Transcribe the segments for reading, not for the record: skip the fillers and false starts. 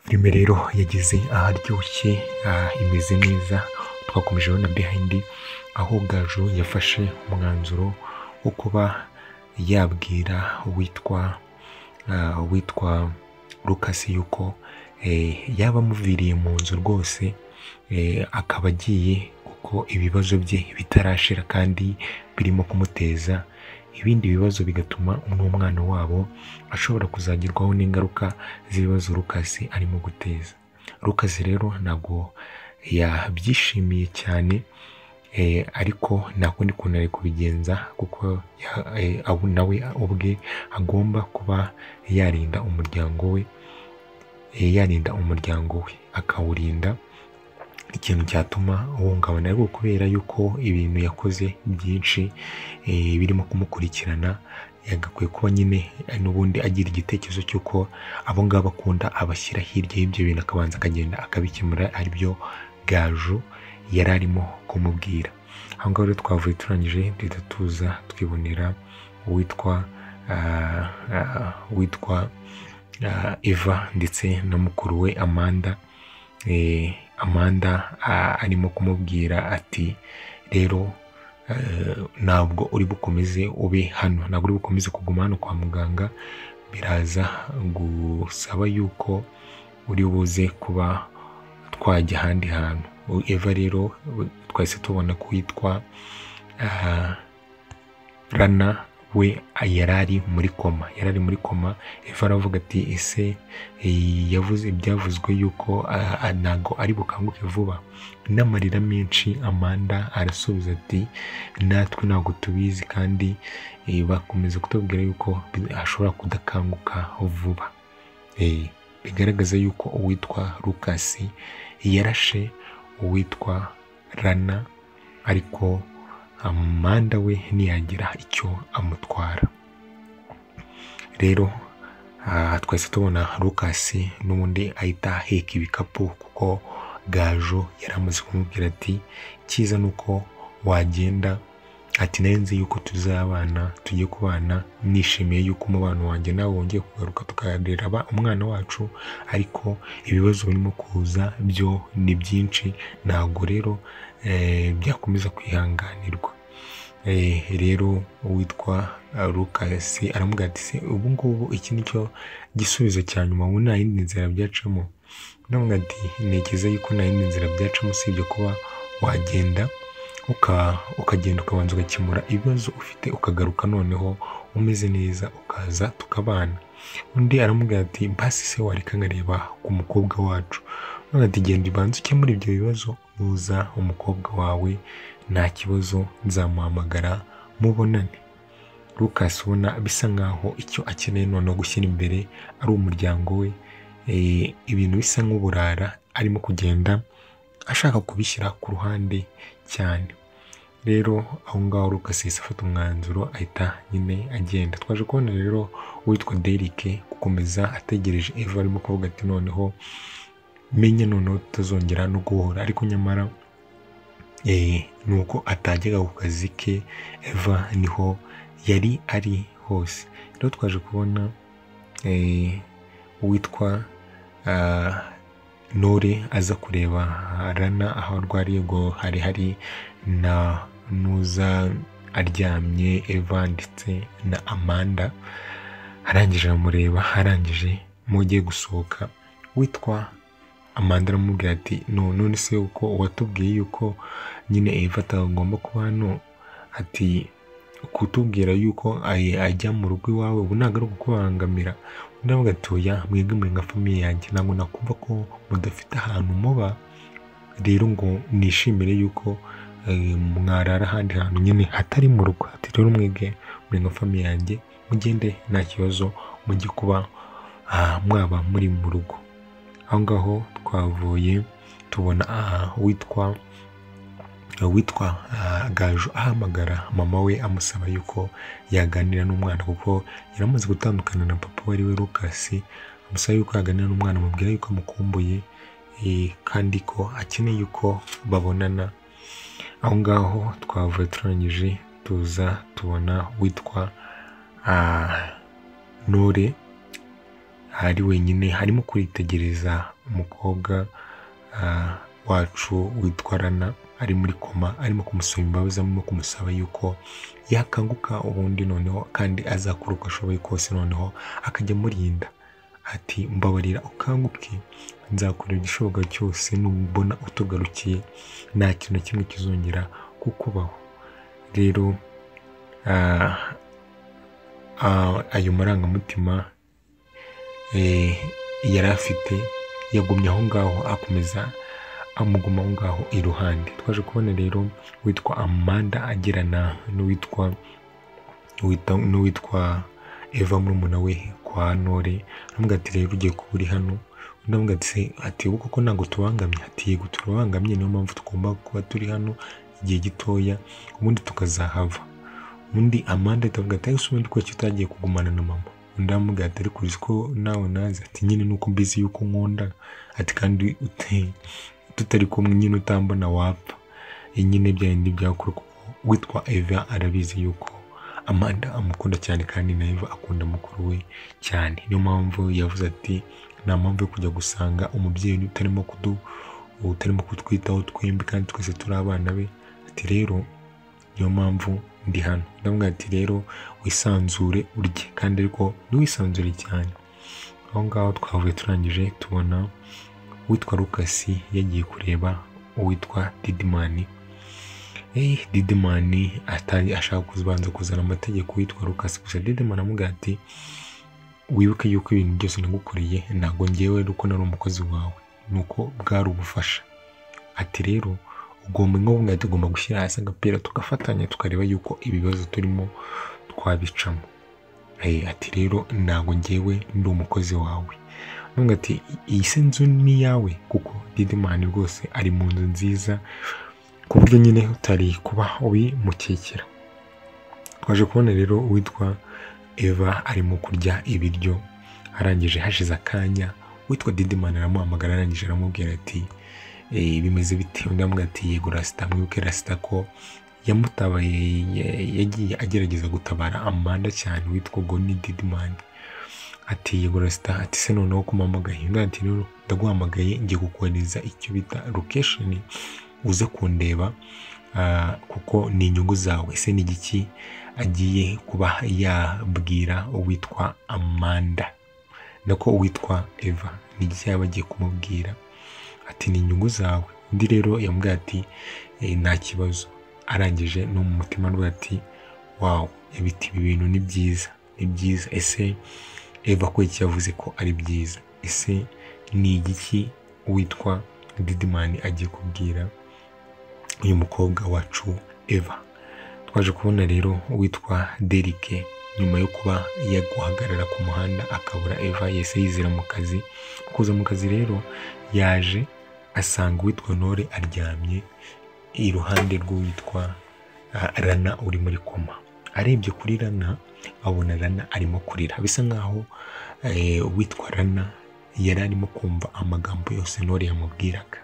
filime rero yagize aharyoshye imeze neza. Twakomeje na behind aho Gaju yafashe umwanzuro wo kuba yabwira witwa Lucas yuko yaba amuviriye mu nzu rwose, akaba agiye kuko ibibazo bye bitarashira kandi birimo kumuteza ibindi bibazo, bigatuma n'umwana wabo ashobora kuzagerwaho n'ingaruka z'ibibazo Lucas arimo guteza. Lucas rero ntabwo yabyishimiye cyane, ariko nta kundi kuntu ari kubigenza kuko nawe ubwe agomba kuba yarinda umuryango we, akawurinda ikintu cyatuma uhungabana, ariko kubera yuko ibintu yakoze byinshi birimo kumukurikirana, yagakwiye kuba nyine n'ubundi agira igitekerezo cy'uko abo ngabo akunda abashyira hirya y'ibyo bintu, akabanza akagenda akabikemura, aribyo Gaju yari arimo kumubwira. Aho ngaho rero twavuye turangije duhita tuza twibonera witwa Eva ndetse na mukuru we Amanda arimo kumubwira ati rero ntabwo uri bukomeze ube hano, ntabwo uri bukomeze kuguma hano kwa muganga, biraza gusaba yuko uri buze kuba twajya ahandi hantu. Eva rero twahise tubona ko witwa Rana we yarari muri koma. Eva aravuga ati ese byavuzwe yuko ntago ari bukanguke vuba, n'amarira menshi. Amanda arasubiza ati natwe ntabwo tubizi, kandi bakomeza kutubwira yuko ashobora kudakanguka vuba. Bigaragaza yuko uwitwa Lucas yarashe uwitwa Rana, ariko Amanda we ntiyagira icyo amutwara. Rero twese tubona Lucas n'ubundi ahita aheka ibikapu, kuko Gaju yari amaze kumubwira ati cyiza nuko wagenda, ati narenze yuko tuzabana, tugiye kubana, nishimiye yuko umubano wanjye nawe wongeye kugaruka tukarera umwana wacu, ariko ibibazo birimo kuza byo ni byinshi, ntabwo rero byakomeza kwihanganirwa. Rero witwa Lucas aramubwira ati se ubu ngubu iki nicyo gisubizo cya nyuma, ubu nta yindi nzira byacamo? Ndamubwira ati ntekereza yuko nta yindi nzira byacamo usibye kuba wagenda ukagenda ukabanza ugakemura ibibazo ufite, ukagaruka noneho umeze neza, ukaza tukabana. Undi aramubwira ati basi se wareka nkareba ku mukobwa wacu? Ati genda ubanze ukemura ibyo bibazo, nuza umukobwa wawe nta kibazo nzamuhamagara mubonane. Lucas ubona bisa nkaho icyo akeneye noneho gushyira imbere ari umuryango we, ibintu bisa nk'uburara arimo kugenda ashaka kubishyira ku ruhande cyane. Rero aho ngaho Lucas afata umwanzuro ahita nyine agenda. Twaje kubona rero witwa Derek gukomeza ategereje Eva, arimo kuvuga ati noneho menye noneho tutazongera no guhura, ariko nyamara nuko atajyaga ku kazi ke, Eva niho yari ari hose. Rero twaje kubona witwa Nore aza kureba Rana aho arwariye, ngo hari na Nuza aryamye, Eva ndetse na Amanda. Arangije amureba, arangije mugiye gusohoka, witwa Amanda aramubwira ati none se uko watubwiye yuko nyine Eva atagomba kuba hano, ati kutubwira yuko ajya mu rugo iwawe ubu ntabwo ari ukukubangamira? Ndavuga ati oya, mwebwe muri nka famiye yanjye ntabwo nakumva ko mudafite ahantu muba, rero ngo nishimire yuko mwarara ahandi hantu nyine hatari mu rugo. Ati rero mwebwe muri nka famiye yanjye mugende nta kibazo, mujye kuba mwaba muri mu rugo. Aho ngaho twavuye tubona witwa Gaju ahamagara mama we amusaba yuko yaganira n'umwana, kuko yaramaze gutandukana na papa we ariwe Lucas. Amusaba yuko yaganira n'umwana, amubwira yuko amukumbuye kandi ko akeneye yuko babonana. Aho ngaho twavuye turangije tuza tubona witwa Nore ari wenyine harimo kwitegereza umukobwa wacu witwa Rana ari muri koma, arimo kumusaba imbabazi, arimo kumusaba yuko yakanguka ubundi noneho kandi azakora uko ashoboye kose noneho akajya murinda. Ati mbabarira ukanguke, nzakora igishoboka cyose, nubona utugarukiye nta kintu na kimwe kizongera kukubaho. Rero ayo marangamutima yari afite yagumye aho ngaho, akomeza amuguma aho ngaho iruhande. Twaje kubona rero witwa Amanda agirana n'uwitwa Eva murumuna we kwa Nore. Aramubwira ati rero ugiye kuba uri hano. Undi aramubwira ati ubu koko ntabwo tubangamye. Ati yego turabangamye, niyo mpamvu tugomba kuba turi hano igihe gitoya ubundi tukazahava. Undi Amanda atavuga ati ese ubundi ko utagiye kugumana na mama. Undi aramubwira ati ariko uzi ko nawe nazi. Ati nyine nuko mbizi yuko nkunda. Ati kandi tutari kumwe nyine utambona wapfa. Nyine byandi byakora kuko witwa Eva arabizi yuko Amanda amukunda cyane kandi na Eva akunda mukuru we cyane. Niyo mpamvu yavuze ati nta mpamvu yo kujya gusanga umubyeyi utarimo kutwitaho twembi kandi twese turi abana be. Ati rero niyo mpamvu ndi hano. Ndamubwira ati rero wisanzure urye kandi ariko ntiwisanzure cyane. Aho ngaho twavuye turangije tubona witwa Lucas yagiye kureba uwitwa Didimani. Didimani atari ashaka kubanza kuzana amategeko witwa Lucas, gusa Didimani aramubwira ati wibuke yuko ibintu byose nagukoreye ntabwo ngewe uko nari umukozi wawe, nuko bwari ubufasha. Ati rero tugomba gushyira hasi agapira tugafatanya tukareba yuko ibibazo turimo twabicamo. Ati rero ntabwo ngewe ndi umukozi wawe. Nubwo ati iyi se nzu ni yawe, kuko Didimani rwose ari mu nzu nziza ku buryo nyine utari kuba ubimukekera. Twaje kubona rero witwa Eva arimo kurya ibiryo, arangije hashize akanya witwa Didimani aramuhamagara, arangije aramubwira ati bimeze bite. Undi aramubwira ati yego Rasita, mwibuke Rasita ko yamutabaye, yagiye agerageza gutabara Amanda cyane witwa Goni Didimani. Ati yego Rasita, ati se noneho kumamagaye. Undi ati rero ndaguhamagaye ngiye kukohereza icyo bita location uze kundeba kuko ni inyungu zawe. Ese ni igiki agiye kuba yabwira uwitwa Amanda nako uwitwa Eva, ni igiki yaba agiye kumubwira? Ati ni inyungu zawe. Undi rero yamubwira ati nta kibazo. Arangije no mu mutima rwe ati wow, ibi bintu ni byiza, ni byiza. Ese Eva ko iki yavuze ko ari byiza? Ese ni igiki uwitwa Didimani agiye kubwira uyu mukobwa wacu Eva? Twaje kubona rero witwa Derike nyuma yo kuba yaguhagarara ku muhanda akabura Eva, yese yizira mu kazi. Kuza mu kazi rero yaje asanga witwa Nore aryamye iruhande rw'uwitwa Rana uri muri koma. Arebye kuri Rana abona Rana arimo kurira, bisa nkaho witwa Rana yari arimo kumva amagambo yose Nore yamubwiraga.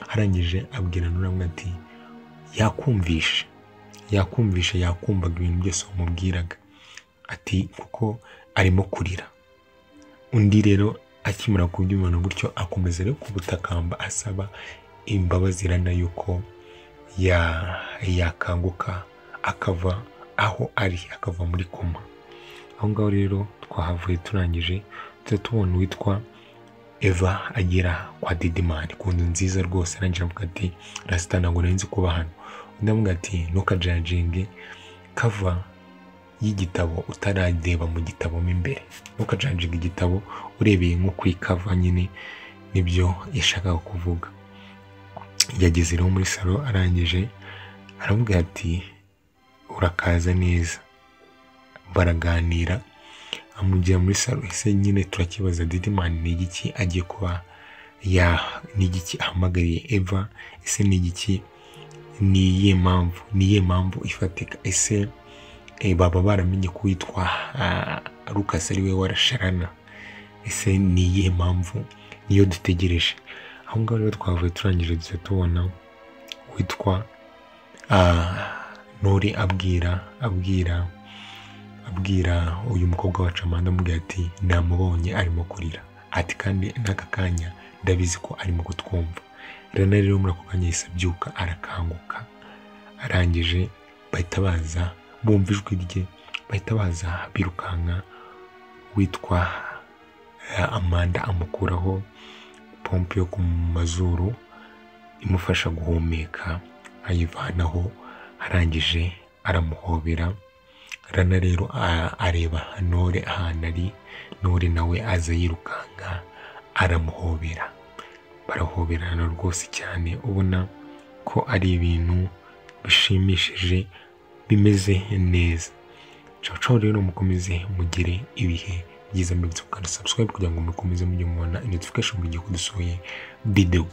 Arangije abwira Nore ati yakumvaga ibintu byose wamubwiraga. Ati kuko arimo kurira. Undi rero akimara kubyumva gutyo akomeza rero kubutakamba asaba imbabazi Rana yuko yakanguka akava aho ari, akava muri koma. Aho ngaho rero twahavuye turangije tubona witwa Eva agera kwa Didimani ku nzu nziza rwose. Arangije avuga ati Rasita ntabwo nari nzi kuba hano. Undi aramubwira ati ntukajajinge kava y'igitabo utarareba mu gitabo mo imbere, ntukajajinge igitabo urebeye nko kuri kava nyine. Nibyo yashakaga kuvuga. Yageze rero muri salo, arangije aramubwira ati urakaza neza. Baraganira amujya muri salo. Ese nyine turakibaza Didimani ni igiki agiye kuba ni igiki ahamagariye Eva? Ese ni igiki, niye mpamvu ifatika? Ese baba baramenye ko witwa Lucas ari we warasharana? Ese niye mpamvu niyo dutegereje? Aho ngaho rero twavuye turangije duce tubona witwa Nore abwira abwira uyu mukobwa wacu Amanda amubwira ati namubonye arimo kurira ati kandi n'aka kanya ndabizi ko arimo kutwumva. Rana rero muri ako kanya yahise abyuka arakanguka, arangije bahita baza bumva ijwi rye, bahita baza birukanka witwa Amanda amukuraho pompe yo ku mazuru imufasha guhumeka ayivanaho, arangije aramuhobera. Rana rero areba Nore ahantu ari, Nore nawe aza yirukanka aramuhobera, barahoberana rwose cyane ubona ko ari ibintu bishimishije bimeze neza. Ciao rero mukomeze mugire ibihe byiza, mbibutsa gukanda subscribe kugira ngo mukomeze mujye mubona notification mu gihe dusohoye video.